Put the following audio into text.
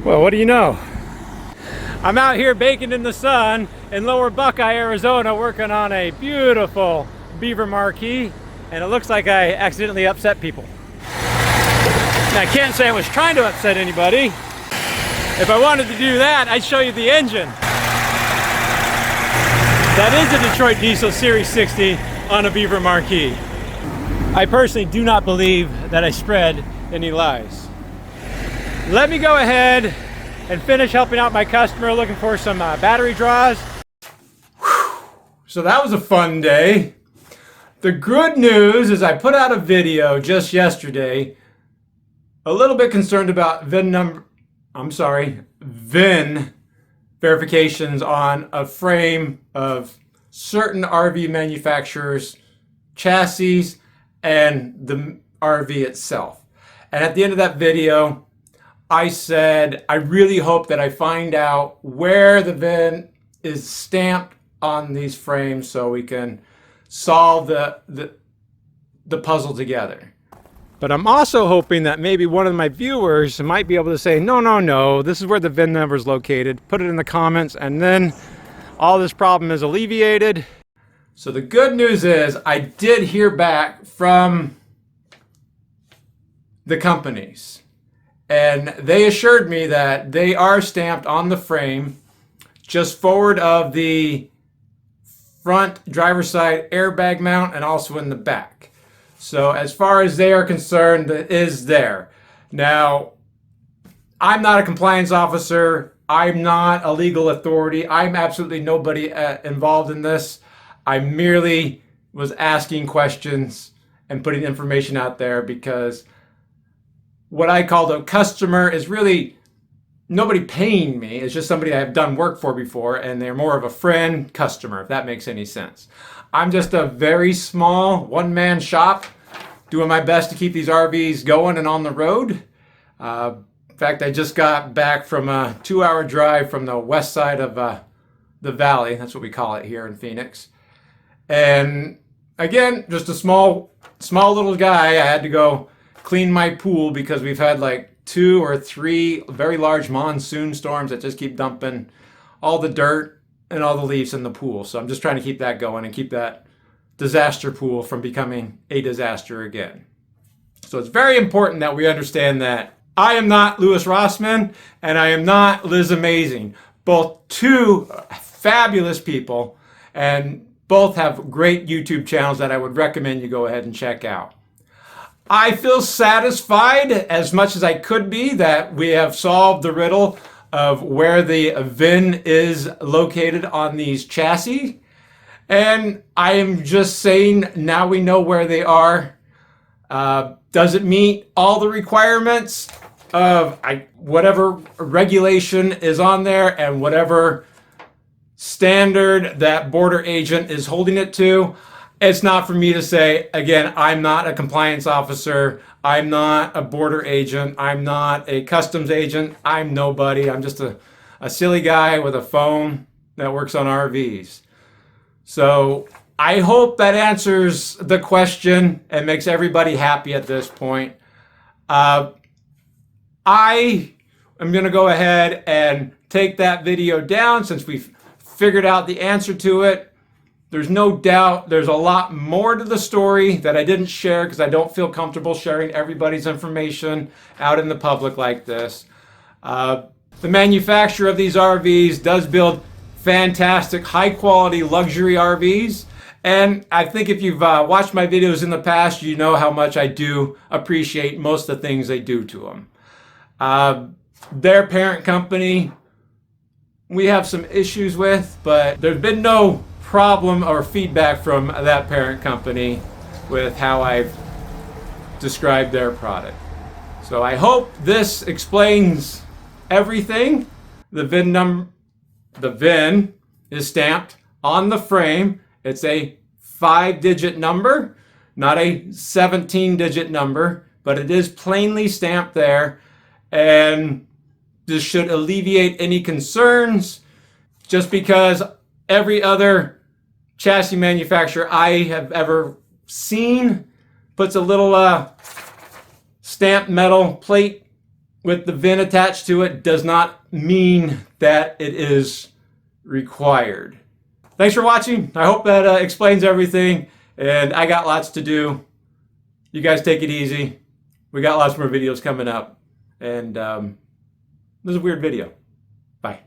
Well, what do you know? I'm out here baking in the sun in Lower Buckeye, Arizona, working on a beautiful beaver marquee, and it looks like I accidentally upset people. Now, I can't say I was trying to upset anybody. If I wanted to do that, I'd show you the engine. That is a Detroit Diesel Series 60 on a beaver marquee. I personally do not believe that I spread any lies. Let me go ahead and finish helping out my customer looking for some battery draws. So that was a fun day. The good news is I put out a video just yesterday, a little bit concerned about VIN verifications on a frame of certain RV manufacturers' chassis and the RV itself. And at the end of that video, I said, I really hope that I find out where the VIN is stamped on these frames so we can solve the puzzle together. But I'm also hoping that maybe one of my viewers might be able to say, no, this is where the VIN number is located. Put it in the comments, and then all this problem is alleviated. So the good news is I did hear back from the companies. And they assured me that they are stamped on the frame just forward of the front driver's side airbag mount and also in the back. So as far as they are concerned, it is there. Now, I'm not a compliance officer. I'm not a legal authority. I'm absolutely nobody involved in this. I merely was asking questions and putting information out there because what I call the customer is really nobody paying me. It's just somebody I've done work for before, and they're more of a friend customer, if that makes any sense. I'm just a very small one-man shop doing my best to keep these RVs going and on the road. In fact, I just got back from a 2-hour drive from the west side of the valley. That's what we call it here in Phoenix. And again, just a small little guy. I had to go clean my pool because we've had like 2 or 3 very large monsoon storms that just keep dumping all the dirt and all the leaves in the pool. So I'm just trying to keep that going and keep that disaster pool from becoming a disaster again. So it's very important that we understand that I am not Louis Rossman and I am not Liz Amazing. Both two fabulous people, and both have great YouTube channels that I would recommend you go ahead and check out. I feel satisfied as much as I could be that we have solved the riddle of where the VIN is located on these chassis. And I am just saying now we know where they are. Does it meet all the requirements of whatever regulation is on there and whatever standard that border agent is holding it to? It's not for me to say. Again, I'm not a compliance officer. I'm not a border agent. I'm not a customs agent. I'm nobody. I'm just a silly guy with a phone that works on RVs. So I hope that answers the question and makes everybody happy at this point. I am going to go ahead and take that video down since we've figured out the answer to it. There's no doubt there's a lot more to the story that I didn't share because I don't feel comfortable sharing everybody's information out in the public like this. The manufacturer of these RVs does build fantastic, high-quality luxury RVs. And I think if you've watched my videos in the past, you know how much I do appreciate most of the things they do to them. Their parent company, we have some issues with, but there's been no problem or feedback from that parent company with how I've described their product. So I hope this explains everything. The VIN is stamped on the frame. It's a 5-digit number, not a 17-digit number, but it is plainly stamped there. And this should alleviate any concerns, just because every other chassis manufacturer I have ever seen puts a little stamped metal plate with the VIN attached to it does not mean that it is required. Thanks for watching. I hope that explains everything, and I got lots to do. You guys take it easy. We got lots more videos coming up, and this is a weird video. Bye.